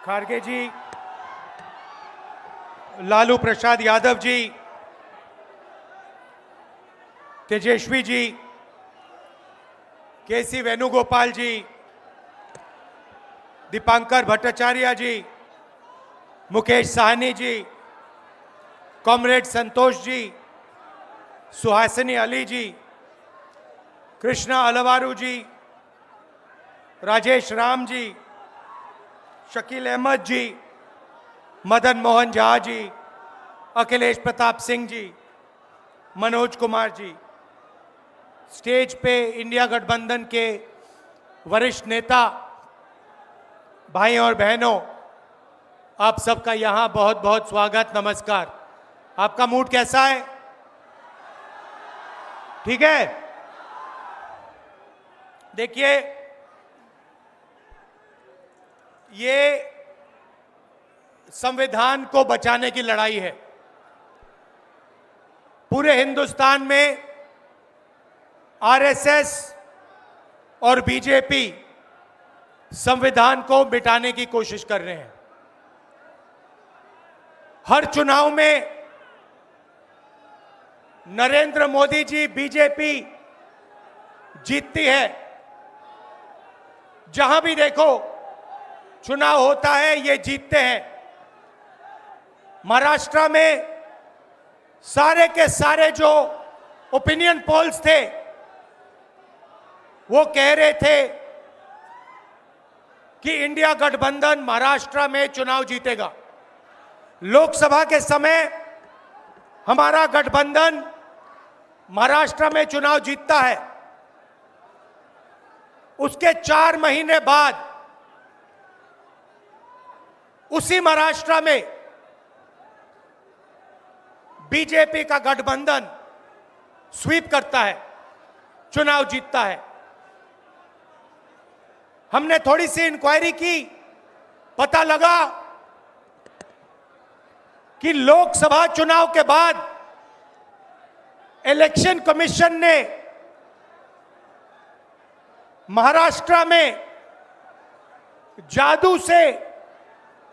खारगे जी, लालू प्रसाद यादव जी, तेजस्वी जी, केसी वेणुगोपाल जी, दीपांकर भट्टाचार्य जी, Mukesh Sahni ji, comrade Santosh ji, Suhasini Ali जी, कृष्णा अलवारू जी, राजेश राम जी, शकील अहमद जी, Madan Mohan Jha ji, Akhilesh Pratap Singh ji, Manoj Kumar ji, stage पे India गठबंधन के वरिष्ठ नेता भाई और बहनों, आप सबका यहां बहुत बहुत स्वागत, नमस्कार। आपका मूड कैसा है? ठीक है। देखिए, ये संविधान को बचाने की लड़ाई है। पूरे हिंदुस्तान में आरएसएस और बीजेपी संविधान को मिटाने की कोशिश कर रहे हैं। हर चुनाव में नरेंद्र मोदी जी, बीजेपी जीतती है। जहां भी देखो चुनाव होता है, ये जीतते हैं। महाराष्ट्र में सारे के सारे जो ओपिनियन पोल्स थे वो कह रहे थे कि इंडिया गठबंधन महाराष्ट्र में चुनाव जीतेगा। लोकसभा के समय हमारा गठबंधन महाराष्ट्र में चुनाव जीतता है। उसके 4 महीने बाद उसी महाराष्ट्र में बीजेपी का गठबंधन स्वीप करता है, चुनाव जीतता है। हमने थोड़ी सी इंक्वायरी की, पता लगा कि लोकसभा चुनाव के बाद इलेक्शन कमीशन ने महाराष्ट्र में जादू से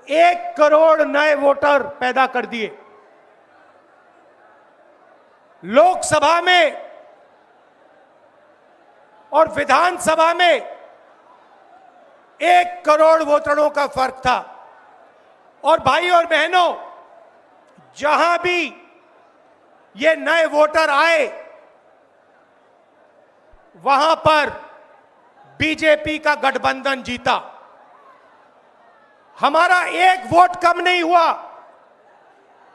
1 करोड़ नए वोटर पैदा कर दिए। लोकसभा में और विधानसभा में 1 करोड़ वोटरों का फर्क था। और भाई और बहनों, जहां भी ये नए वोटर आए, वहां पर बीजेपी का गठबंधन जीता। हमारा 1 वोट कम नहीं हुआ।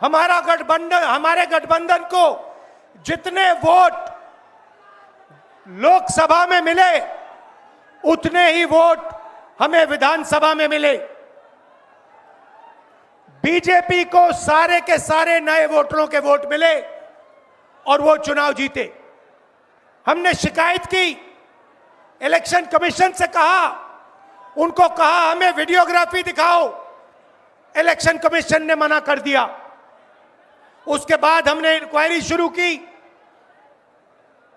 हमारे गठबंधन को जितने वोट लोकसभा में मिले, उतने ही वोट हमें विधानसभा में मिले। बीजेपी को सारे के सारे नए वोटरों के वोट मिले और वो चुनाव जीते। हमने शिकायत की, इलेक्शन कमीशन से कहा, उनको कहा हमें वीडियोग्राफी दिखाओ। इलेक्शन कमीशन ने मना कर दिया। उसके बाद हमने इंक्वायरी शुरू की।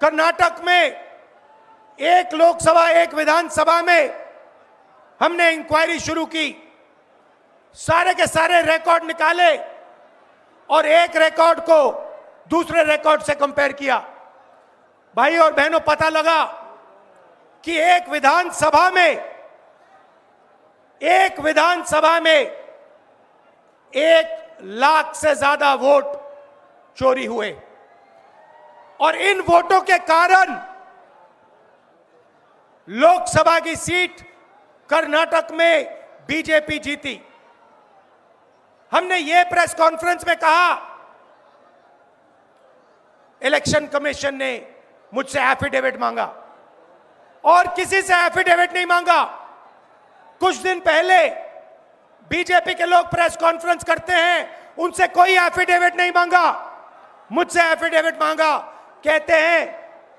कर्नाटक में 1 लोकसभा 1 विधानसभा में हमने इंक्वायरी शुरू की। सारे के सारे रिकॉर्ड निकाले और एक रिकॉर्ड को दूसरे रिकॉर्ड से कंपेयर किया। भाई और बहनों, पता लगा कि एक विधानसभा में 1 लाख से ज्यादा वोट चोरी हुए। और इन वोटों के कारण लोकसभा की सीट कर्नाटक में बीजेपी जीती। हमने ये प्रेस कॉन्फ्रेंस में कहा, इलेक्शन कमीशन ने मुझसे एफिडेविट मांगा और किसी से एफिडेविट नहीं मांगा। कुछ दिन पहले बीजेपी के लोग प्रेस कॉन्फ्रेंस करते हैं, उनसे कोई एफिडेविट नहीं मांगा, मुझसे एफिडेविट मांगा। कहते हैं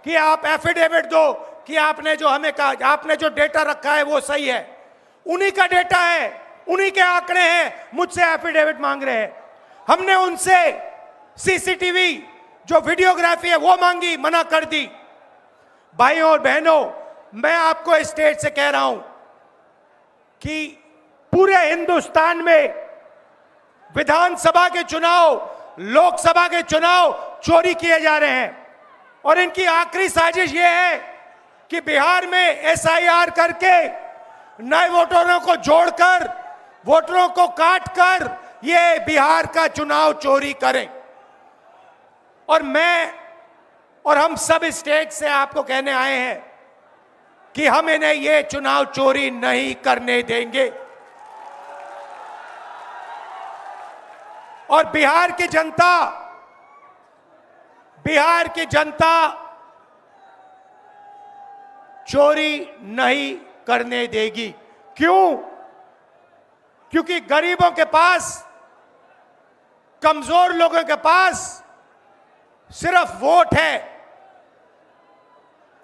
कि आप एफिडेविट दो कि आपने जो हमें कहा, आपने जो डेटा रखा है वो सही है। उन्हीं का डेटा है, उन्हीं के आंकड़े हैं, मुझसे एफिडेविट मांग रहे हैं। हमने उनसे सीसीटीवी जो वीडियोग्राफी है वो मांगी, मना कर दी। भाइयों और बहनों, मैं आपको इस स्टेज से कह रहा हूं कि पूरे हिंदुस्तान में विधानसभा के चुनाव, लोकसभा के चुनाव चोरी किए जा रहे हैं। और इनकी आखिरी साजिश यह है कि बिहार में एसआईआर करके नए वोटरों को जोड़कर, वोटरों को काटकर ये बिहार का चुनाव चोरी करें। और मैं और हम सब स्टेट से आपको कहने आए हैं कि हम इन्हें ये चुनाव चोरी नहीं करने देंगे। और बिहार की जनता चोरी नहीं करने देगी। क्यों? क्योंकि गरीबों के पास, कमजोर लोगों के पास सिर्फ वोट है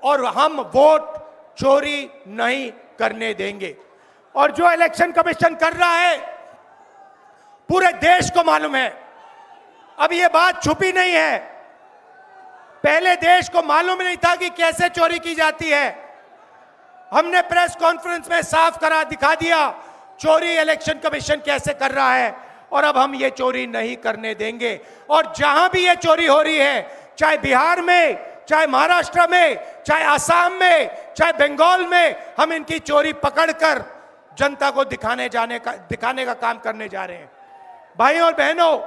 और हम वोट चोरी नहीं करने देंगे। और जो इलेक्शन कमीशन कर रहा है पूरे देश को मालूम है। अब ये बात छुपी नहीं है। पहले देश को मालूम नहीं था कि कैसे चोरी की जाती है। हमने प्रेस कॉन्फ्रेंस में साफ करा दिखा दिया चोरी इलेक्शन कमीशन कैसे कर रहा है। और अब हम ये चोरी नहीं करने देंगे। और जहां भी ये चोरी हो रही है, चाहे बिहार में, चाहे महाराष्ट्र में, चाहे असम में, चाहे बंगाल में, हम इनकी चोरी पकड़कर जनता को दिखाने का काम करने जा रहे हैं। भाइयों और बहनों,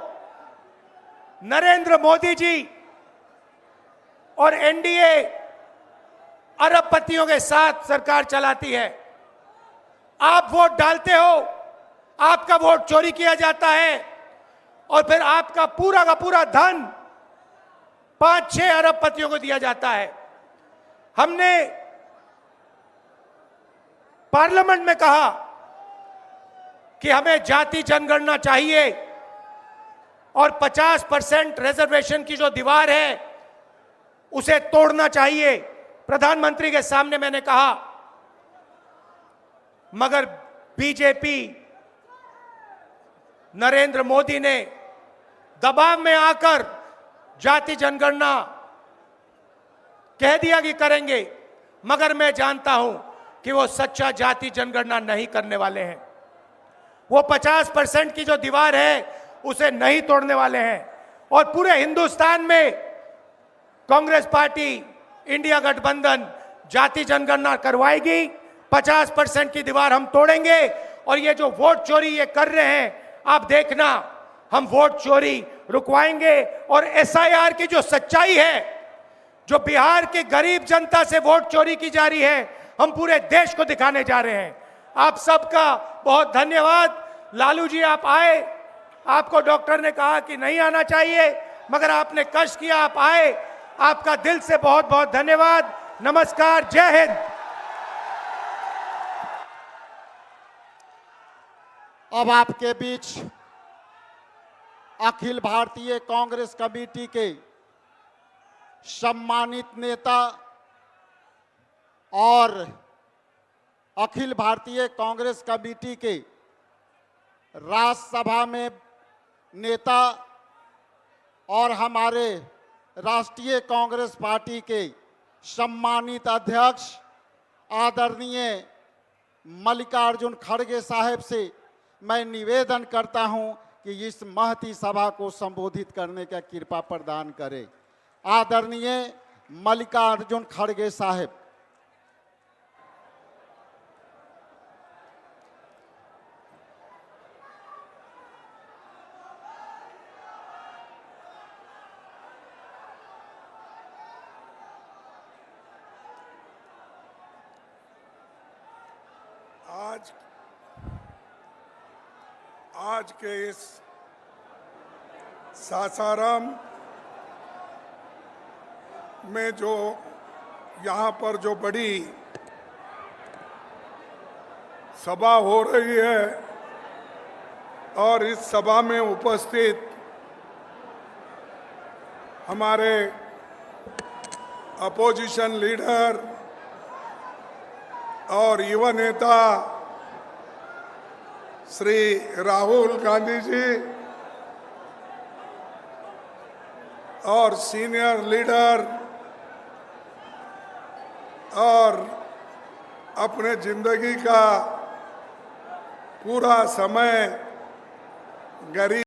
नरेंद्र मोदी जी और एनडीए अरबपतियों के साथ सरकार चलाती है। आप वोट डालते हो, आपका वोट चोरी किया जाता है और फिर आपका पूरा का पूरा धन 5-6 अरबपतियों को दिया जाता है। हमने पार्लियामेंट में कहा कि हमें जाति जनगणना चाहिए और 50% रिजर्वेशन की जो दीवार है उसे तोड़ना चाहिए। प्रधानमंत्री के सामने मैंने कहा, मगर बीजेपी, नरेंद्र मोदी ने दबाव में आकर जाति जनगणना कह दिया कि करेंगे। मगर मैं जानता हूं कि वो सच्चा जाति जनगणना नहीं करने वाले हैं। वो 50% की जो दीवार है उसे नहीं तोड़ने वाले हैं। और पूरे हिंदुस्तान में कांग्रेस पार्टी, इंडिया गठबंधन जाति जनगणना करवाएगी। 50% की दीवार हम तोड़ेंगे। और ये जो वोट चोरी ये कर रहे हैं, आप देखना, हम वोट चोरी रुकवाएंगे। और एसआईआर की जो सच्चाई है, जो बिहार के गरीब जनता से वोट चोरी की जा रही है, हम पूरे देश को दिखाने जा रहे हैं। आप सबका बहुत धन्यवाद। लालू जी, आप आए, आपको डॉक्टर ने कहा कि नहीं आना चाहिए, मगर आपने कष्ट किया, आप आए। आपका दिल से बहुत बहुत धन्यवाद। नमस्कार, जय हिंद। अब आपके बीच अखिल भारतीय कांग्रेस कमेटी के सम्मानित नेता और अखिल भारतीय कांग्रेस कमेटी के राज्यसभा में नेता और हमारे राष्ट्रीय कांग्रेस पार्टी के सम्मानित अध्यक्ष आदरणीय मल्लिकार्जुन खड़गे साहब से मैं निवेदन करता हूं कि इस महती सभा को संबोधित करने का कृपा प्रदान करें। आदरणीय मल्लिकार्जुन खड़गे साहब। आज के इस सासाराम में जो यहाँ पर जो बड़ी सभा हो रही है और इस सभा में उपस्थित हमारे अपोजिशन लीडर और युवा नेता श्री राहुल गांधी जी और सीनियर लीडर और अपने जिंदगी का पूरा समय गरीब